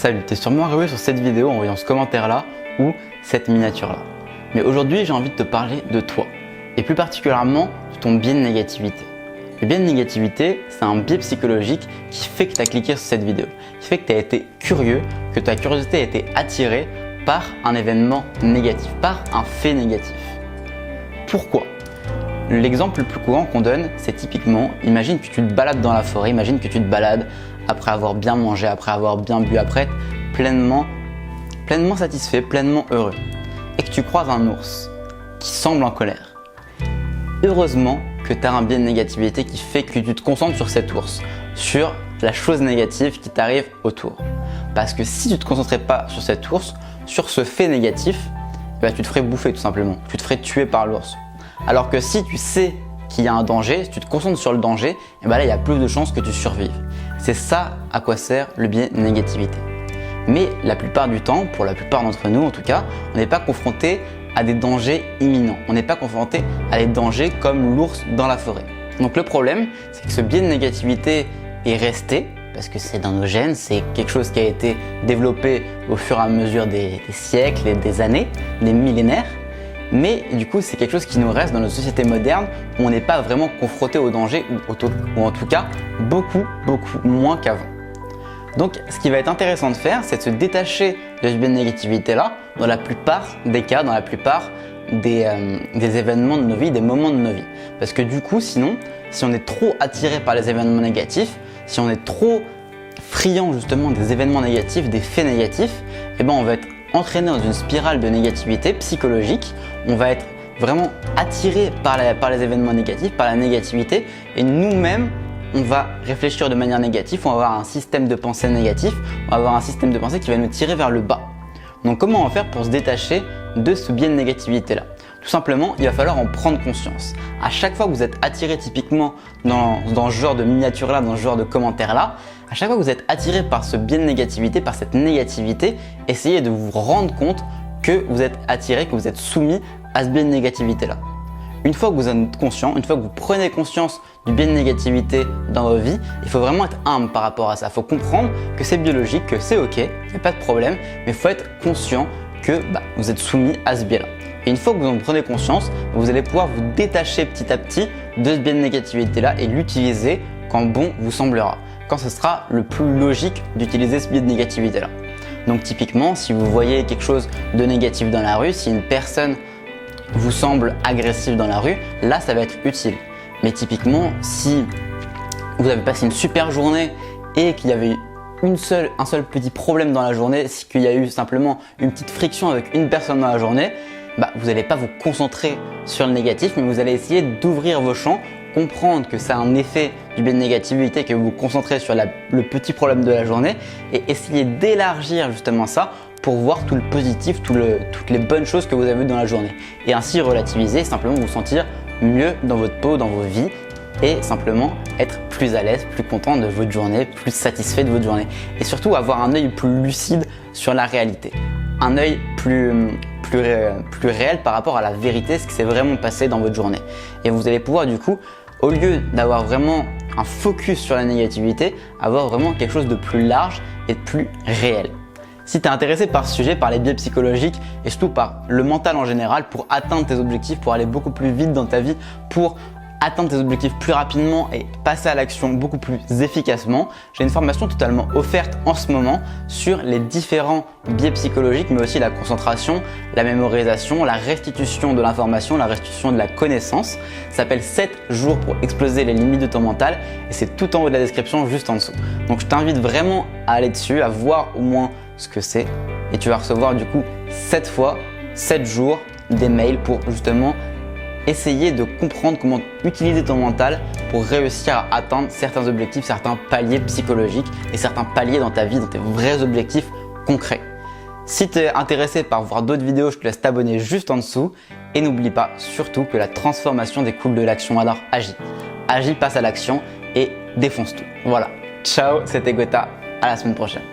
Salut, t'es sûrement arrivé sur cette vidéo en voyant ce commentaire là ou cette miniature là. Mais aujourd'hui j'ai envie de te parler de toi et plus particulièrement de ton biais de négativité. Le biais de négativité, c'est un biais psychologique qui fait que tu as cliqué sur cette vidéo, qui fait que tu as été curieux, que ta curiosité a été attirée par un événement négatif, par un fait négatif. Pourquoi ? L'exemple le plus courant qu'on donne, c'est typiquement, imagine que tu te balades dans la forêt, imagine que tu te balades après avoir bien mangé, après avoir bien bu, après être pleinement satisfait, pleinement heureux, et que tu croises un ours qui semble en colère. Heureusement que tu as un biais de négativité qui fait que tu te concentres sur cet ours, sur la chose négative qui t'arrive autour. Parce que si tu ne te concentrais pas sur cet ours, sur ce fait négatif, tu te ferais bouffer tout simplement, tu te ferais tuer par l'ours. Alors que si tu sais qu'il y a un danger, si tu te concentres sur le danger, là il y a plus de chances que tu survives. C'est ça à quoi sert le biais de négativité. Mais la plupart du temps, pour la plupart d'entre nous en tout cas, on n'est pas confronté à des dangers imminents. On n'est pas confronté à des dangers comme l'ours dans la forêt. Donc le problème, c'est que ce biais de négativité est resté, parce que c'est dans nos gènes, c'est quelque chose qui a été développé au fur et à mesure des siècles et des années, des millénaires. Mais du coup, c'est quelque chose qui nous reste dans notre société moderne où on n'est pas vraiment confronté au danger ou en tout cas beaucoup moins qu'avant. Donc, ce qui va être intéressant de faire, c'est de se détacher de ce biais de négativité-là dans la plupart des cas, dans la plupart des événements de nos vies, des moments de nos vies. Parce que du coup, sinon, si on est trop attiré par les événements négatifs, si on est trop friand justement des événements négatifs, des faits négatifs, on va être entraîné dans une spirale de négativité psychologique. On va être vraiment attiré par les événements négatifs, par la négativité, et nous-mêmes, on va réfléchir de manière négative, on va avoir un système de pensée négatif, on va avoir un système de pensée qui va nous tirer vers le bas. Donc comment on va faire pour se détacher de ce biais de négativité-là ? Tout simplement, il va falloir en prendre conscience. À chaque fois que vous êtes attiré typiquement dans ce genre de miniature-là, dans ce genre de commentaire-là, à chaque fois que vous êtes attiré par ce biais de négativité, par cette négativité, essayez de vous rendre compte que vous êtes attiré, que vous êtes soumis à ce biais de négativité-là. Une fois que vous en êtes conscient, une fois que vous prenez conscience du biais de négativité dans vos vies, il faut vraiment être humble par rapport à ça. Il faut comprendre que c'est biologique, que c'est ok, il n'y a pas de problème, mais il faut être conscient que vous êtes soumis à ce biais-là. Et une fois que vous en prenez conscience, vous allez pouvoir vous détacher petit à petit de ce biais de négativité-là et l'utiliser quand bon vous semblera, quand ce sera le plus logique d'utiliser ce biais de négativité-là. Donc typiquement, si vous voyez quelque chose de négatif dans la rue, si une personne vous semble agressive dans la rue, là ça va être utile. Mais typiquement, si vous avez passé une super journée et qu'il y avait un seul petit problème dans la journée, c'est qu'il y a eu simplement une petite friction avec une personne dans la journée, vous n'allez pas vous concentrer sur le négatif, mais vous allez essayer d'ouvrir vos champs, comprendre que ça a un effet du biais de négativité, que vous vous concentrez sur le petit problème de la journée et essayer d'élargir justement ça pour voir tout le positif, toutes les bonnes choses que vous avez vues dans la journée. Et ainsi relativiser, simplement vous sentir mieux dans votre peau, dans vos vies et simplement être plus à l'aise, plus content de votre journée, plus satisfait de votre journée. Et surtout avoir un œil plus lucide sur la réalité. Un œil plus réel par rapport à la vérité, ce qui s'est vraiment passé dans votre journée. Et vous allez pouvoir du coup, au lieu d'avoir vraiment un focus sur la négativité, avoir vraiment quelque chose de plus large et de plus réel. Si tu es intéressé par ce sujet, par les biais psychologiques et surtout par le mental en général pour atteindre tes objectifs, pour aller beaucoup plus vite dans ta vie, pour atteindre tes objectifs plus rapidement et passer à l'action beaucoup plus efficacement, j'ai une formation totalement offerte en ce moment sur les différents biais psychologiques, mais aussi la concentration, la mémorisation, la restitution de l'information, la restitution de la connaissance. Ça s'appelle 7 jours pour exploser les limites de ton mental et c'est tout en haut de la description, juste en dessous. Donc je t'invite vraiment à aller dessus, à voir au moins ce que c'est et tu vas recevoir du coup 7 fois, 7 jours des mails pour justement essayer de comprendre comment utiliser ton mental pour réussir à atteindre certains objectifs, certains paliers psychologiques et certains paliers dans ta vie, dans tes vrais objectifs concrets. Si tu es intéressé par voir d'autres vidéos, je te laisse t'abonner juste en dessous et n'oublie pas surtout que la transformation découle de l'action, alors agis. Agis, passe à l'action et défonce tout. Voilà, ciao, c'était Gotha, à la semaine prochaine.